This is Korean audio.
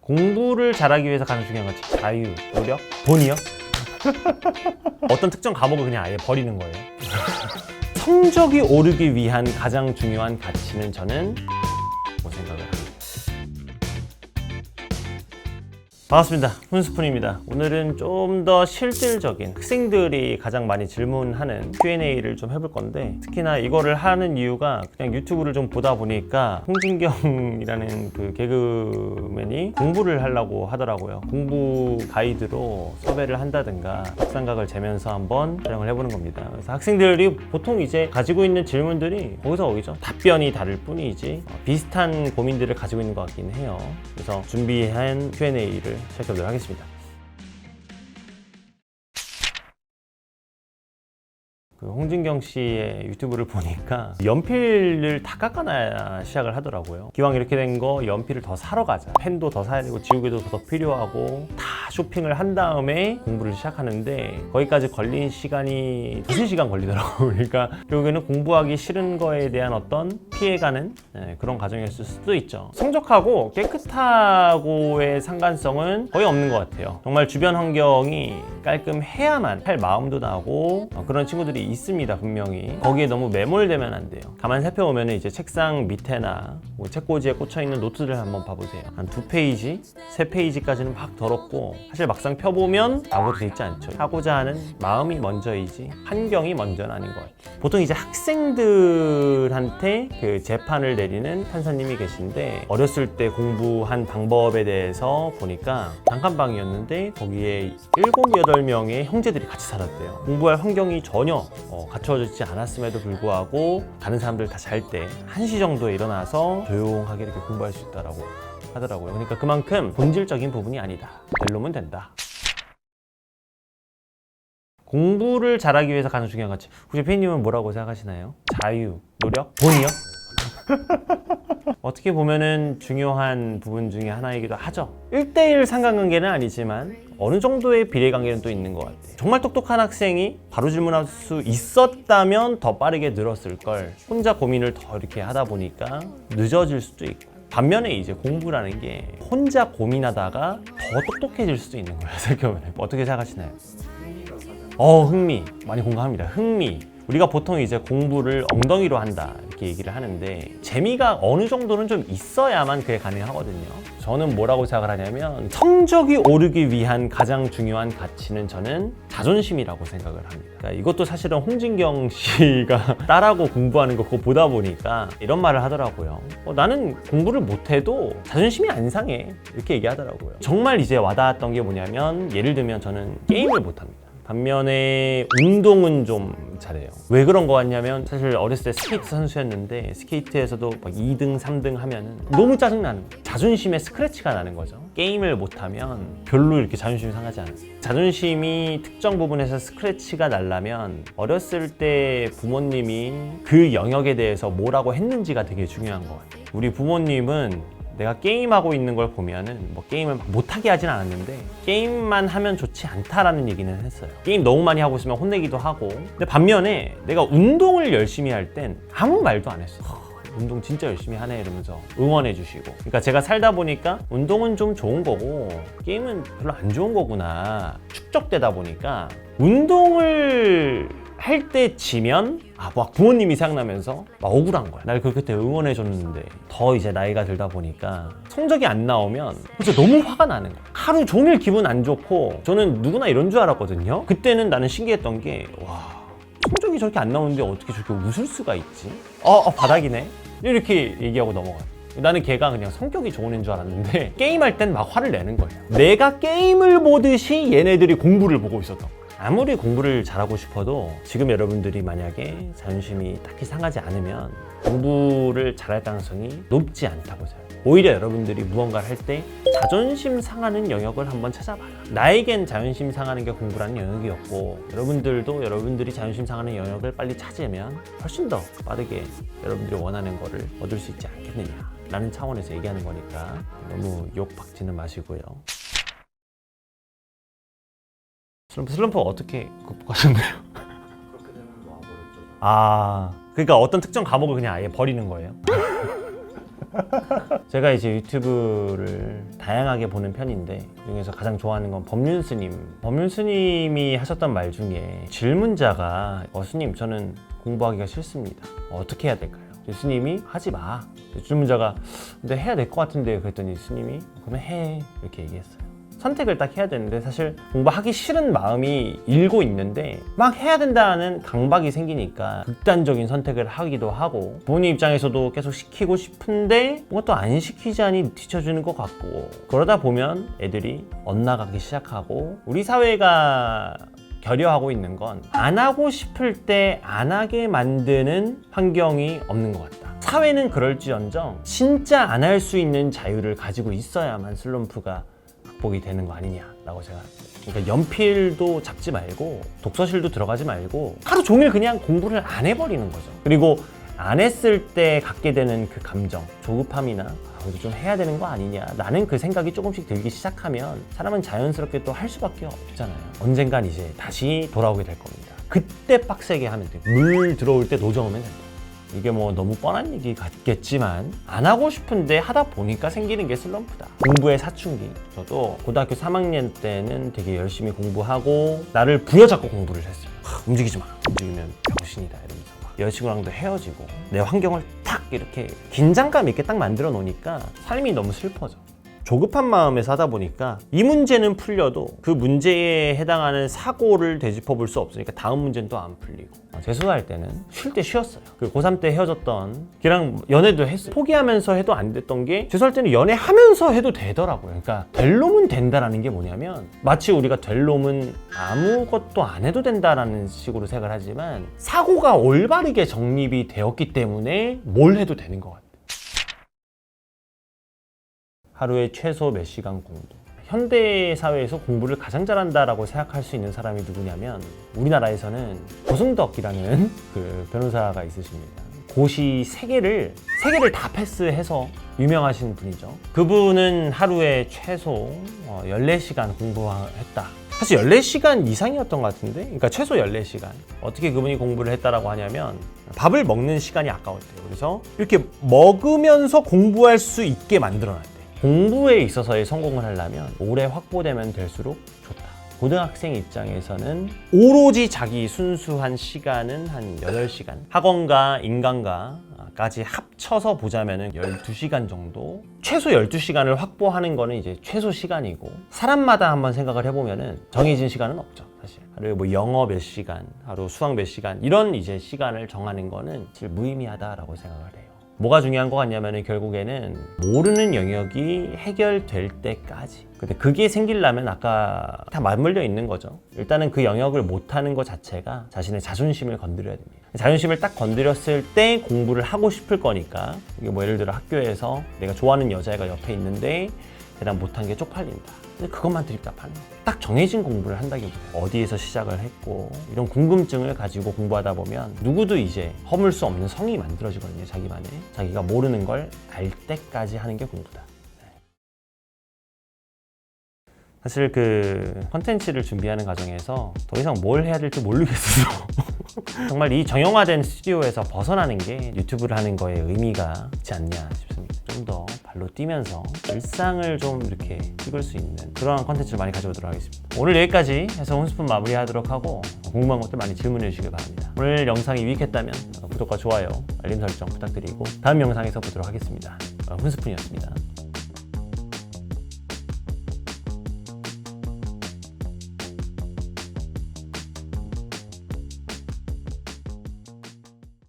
공부를 잘하기 위해서 가장 중요한 건 자유, 노력, 돈이요? 어떤 특정 과목을 그냥 아예 버리는 거예요. 성적이 오르기 위한 가장 중요한 가치는 저는 생각을 합니다. 반갑습니다. 훈스푼입니다. 오늘은 좀 더 실질적인 학생들이 가장 많이 질문하는 Q&A를 좀 해볼 건데, 특히나 이거를 하는 이유가 그냥 유튜브를 좀 보다 보니까 홍진경이라는 그 개그맨이 공부를 하려고 하더라고요. 공부 가이드로 섭외를 한다든가 박상각을 재면서 한번 촬영을 해보는 겁니다. 그래서 학생들이 보통 이제 가지고 있는 질문들이 거기서 거기죠. 답변이 다를 뿐이지 비슷한 고민들을 가지고 있는 것 같긴 해요. 그래서 준비한 Q&A를 시작해보도록 하겠습니다. 홍진경 씨의 유튜브를 보니까 연필을 다 깎아놔야 시작을 하더라고요. 기왕 이렇게 된 거 연필을 더 사러 가자, 펜도 더 사야 되고 지우개도 더 필요하고, 다 쇼핑을 한 다음에 공부를 시작하는데 거기까지 걸린 시간이 2~3시간 걸리더라고요. 그러니까 결국에는 공부하기 싫은 거에 대한 어떤 피해가는 그런 과정이었을 수도 있죠. 성적하고 깨끗하고의 상관성은 거의 없는 것 같아요. 정말 주변 환경이 깔끔해야만 할 마음도 나고 그런 친구들이 있습니다. 분명히 거기에 너무 매몰되면 안 돼요. 가만 살펴보면 이제 책상 밑에나 뭐 책꽂이에 꽂혀있는 노트들을 한번 봐보세요. 한 2페이지, 3페이지까지는 막 더럽고, 사실 막상 펴보면 아무것도 돼 있지 않죠. 하고자 하는 마음이 먼저이지 환경이 먼저는 아닌 것 같아요. 보통 이제 학생들한테 그 재판을 내리는 판사님이 계신데, 어렸을 때 공부한 방법에 대해서 보니까 단칸방이었는데 거기에 7, 8명의 형제들이 같이 살았대요. 공부할 환경이 전혀 갖춰지지 않았음에도 불구하고 다른 사람들 다 잘 때 1시 정도에 일어나서 조용하게 이렇게 공부할 수 있다라고 하더라고요. 그러니까 그만큼 본질적인 부분이 아니다. 될 놈은 된다. 공부를 잘하기 위해서 가장 중요한 가치, 혹시 피디님은 뭐라고 생각하시나요? 자유, 노력, 돈이요? 어떻게 보면은 중요한 부분 중에 하나이기도 하죠. 1대1 상관관계는 아니지만 어느 정도의 비례관계는 또 있는 것 같아요. 정말 똑똑한 학생이 바로 질문할 수 있었다면 더 빠르게 늘었을 걸, 혼자 고민을 더 이렇게 하다 보니까 늦어질 수도 있고, 반면에 이제 공부라는 게 혼자 고민하다가 더 똑똑해질 수도 있는 거예요. 생각해보면 어떻게 생각하시나요? 흥미 많이 공감합니다. 흥미. 우리가 보통 이제 공부를 엉덩이로 한다 이렇게 얘기를 하는데, 재미가 어느 정도는 좀 있어야만 그게 가능하거든요. 저는 뭐라고 생각을 하냐면, 성적이 오르기 위한 가장 중요한 가치는 저는 자존심이라고 생각을 합니다. 그러니까 이것도 사실은 홍진경 씨가 딸하고 공부하는 거 그거 보다 보니까 이런 말을 하더라고요. 나는 공부를 못해도 자존심이 안 상해, 이렇게 얘기하더라고요. 정말 이제 와닿았던 게 뭐냐면, 예를 들면 저는 게임을 못합니다. 반면에 운동은 좀 잘해요. 왜 그런 거 같냐면, 사실 어렸을 때 스케이트 선수였는데 스케이트에서도 막 2등, 3등 하면은 너무 짜증나는 거예요. 자존심에 스크래치가 나는 거죠. 게임을 못하면 별로 이렇게 자존심이 상하지 않아요. 자존심이 특정 부분에서 스크래치가 나려면 어렸을 때 부모님이 그 영역에 대해서 뭐라고 했는지가 되게 중요한 것 같아요. 우리 부모님은 내가 게임하고 있는 걸 보면은 뭐 게임을 못하게 하진 않았는데 게임만 하면 좋지 않다라는 얘기는 했어요. 게임 너무 많이 하고 있으면 혼내기도 하고. 근데 반면에 내가 운동을 열심히 할 땐 아무 말도 안 했어. 운동 진짜 열심히 하네 이러면서 응원해 주시고. 그러니까 제가 살다 보니까 운동은 좀 좋은 거고 게임은 별로 안 좋은 거구나 축적되다 보니까, 운동을 할 때 지면 막 부모님이 생각나면서 막 억울한 거야. 날 그때 응원해 줬는데. 더 이제 나이가 들다 보니까 성적이 안 나오면 진짜 너무 화가 나는 거야. 하루 종일 기분 안 좋고, 저는 누구나 이런 줄 알았거든요. 그때는 나는 신기했던 게, 성적이 저렇게 안 나오는데 어떻게 저렇게 웃을 수가 있지? 바닥이네? 이렇게 얘기하고 넘어가요. 나는 걔가 그냥 성격이 좋은 애인 줄 알았는데 게임할 땐 막 화를 내는 거예요. 내가 게임을 보듯이 얘네들이 공부를 보고 있었던 거예요. 아무리 공부를 잘하고 싶어도 지금 여러분들이 만약에 자존심이 딱히 상하지 않으면 공부를 잘할 가능성이 높지 않다고 생각해요. 오히려 여러분들이 무언가를 할 때 자존심 상하는 영역을 한번 찾아봐요. 나에겐 자존심 상하는 게 공부라는 영역이었고, 여러분들도 여러분들이 자존심 상하는 영역을 빨리 찾으면 훨씬 더 빠르게 여러분들이 원하는 거를 얻을 수 있지 않겠느냐 라는 차원에서 얘기하는 거니까 너무 욕 박지는 마시고요. 슬럼프 어떻게 극복하셨나요? 그렇게 되면 놔버렸죠. 그러니까 어떤 특정 과목을 그냥 아예 버리는 거예요? 제가 이제 유튜브를 다양하게 보는 편인데 그중에서 가장 좋아하는 건 법륜스님이 하셨던 말 중에 질문자가 스님 저는 공부하기가 싫습니다. 어떻게 해야 될까요? 스님이 하지 마. 질문자가 근데 해야 될 것 같은데 그랬더니 스님이 그러면 해 이렇게 얘기했어요. 선택을 딱 해야 되는데 사실 공부하기 싫은 마음이 일고 있는데 막 해야 된다는 강박이 생기니까 극단적인 선택을 하기도 하고 부모님 입장에서도 계속 시키고 싶은데 뭔가 또 안 시키자니 뒤쳐주는 것 같고 그러다 보면 애들이 엇나가기 시작하고 우리 사회가 결여하고 있는 건 안 하고 싶을 때 안 하게 만드는 환경이 없는 것 같다. 사회는 그럴지언정 진짜 안 할 수 있는 자유를 가지고 있어야만 슬럼프가 극복이 되는 거 아니냐라고 생각합니다. 그러니까 연필도 잡지 말고 독서실도 들어가지 말고 하루 종일 그냥 공부를 안 해버리는 거죠. 그리고 안 했을 때 갖게 되는 그 감정, 조급함이나 그래도 좀 해야 되는 거 아니냐 라는 그 생각이 조금씩 들기 시작하면 사람은 자연스럽게 또 할 수밖에 없잖아요. 언젠간 이제 다시 돌아오게 될 겁니다. 그때 빡세게 하면 돼요. 물 들어올 때 노정하면 된다. 이게 뭐 너무 뻔한 얘기 같겠지만 안 하고 싶은데 하다 보니까 생기는 게 슬럼프다. 공부의 사춘기. 저도 고등학교 3학년 때는 되게 열심히 공부하고 나를 부여잡고 공부를 했어요. 움직이지 마. 움직이면 병신이다 이러면서 막 여자친구랑도 헤어지고 내 환경을 탁 이렇게 긴장감 있게 딱 만들어 놓으니까 삶이 너무 슬퍼져. 조급한 마음에서 하다 보니까 이 문제는 풀려도 그 문제에 해당하는 사고를 되짚어 볼 수 없으니까 다음 문제는 또 안 풀리고 재수할 때는 쉴 때 쉬었어요. 그 고3 때 헤어졌던 걔랑 연애도 했어요. 포기하면서 해도 안 됐던 게 재수할 때는 연애하면서 해도 되더라고요. 그러니까 될 놈은 된다라는 게 뭐냐면 마치 우리가 될 놈은 아무것도 안 해도 된다라는 식으로 생각을 하지만 사고가 올바르게 정립이 되었기 때문에 뭘 해도 되는 것 같아요. 하루에 최소 몇 시간 공부. 현대 사회에서 공부를 가장 잘한다라고 생각할 수 있는 사람이 누구냐면 우리나라에서는 고승덕이라는 그 변호사가 있으십니다. 고시 3개를 다 패스해서 유명하신 분이죠. 그분은 하루에 최소 14시간 공부했다. 사실 14시간 이상이었던 것 같은데, 그러니까 최소 14시간. 어떻게 그분이 공부를 했다라고 하냐면 밥을 먹는 시간이 아까웠대요. 그래서 이렇게 먹으면서 공부할 수 있게 만들어놨대요. 공부에 있어서의 성공을 하려면 오래 확보되면 될수록 좋다. 고등학생 입장에서는 오로지 자기 순수한 시간은 한 8시간. 학원과 인강과까지 합쳐서 보자면은 12시간 정도. 최소 12시간을 확보하는 거는 이제 최소 시간이고 사람마다 한번 생각을 해보면은 정해진 시간은 없죠. 사실 하루에 뭐 영어 몇 시간, 하루 수학 몇 시간 이런 이제 시간을 정하는 거는 사실 무의미하다라고 생각을 해요. 뭐가 중요한 것 같냐면 결국에는 모르는 영역이 해결될 때까지. 근데 그게 생기려면 아까 다 맞물려 있는 거죠. 일단은 그 영역을 못하는 것 자체가 자신의 자존심을 건드려야 됩니다. 자존심을 딱 건드렸을 때 공부를 하고 싶을 거니까 이게 뭐 예를 들어 학교에서 내가 좋아하는 여자애가 옆에 있는데 대답 못한 게 쪽팔린다. 근데 그것만 들이답하는 거예요. 딱 정해진 공부를 한다기보다 어디에서 시작을 했고 이런 궁금증을 가지고 공부하다 보면 누구도 이제 허물 수 없는 성이 만들어지거든요. 자기만의. 자기가 모르는 걸 알 때까지 하는 게 공부다. 사실 그 컨텐츠를 준비하는 과정에서 더 이상 뭘 해야 될지 모르겠어서 정말 이 정형화된 스튜디오에서 벗어나는 게 유튜브를 하는 거에 의미가 있지 않냐 싶습니다. 좀 더 발로 뛰면서 일상을 좀 이렇게 찍을 수 있는 그러한 컨텐츠를 많이 가져오도록 하겠습니다. 오늘 여기까지 해서 혼스푼 마무리하도록 하고 궁금한 것들 많이 질문해 주시길 바랍니다. 오늘 영상이 유익했다면 구독과 좋아요, 알림 설정 부탁드리고 다음 영상에서 보도록 하겠습니다. 혼스푼이었습니다.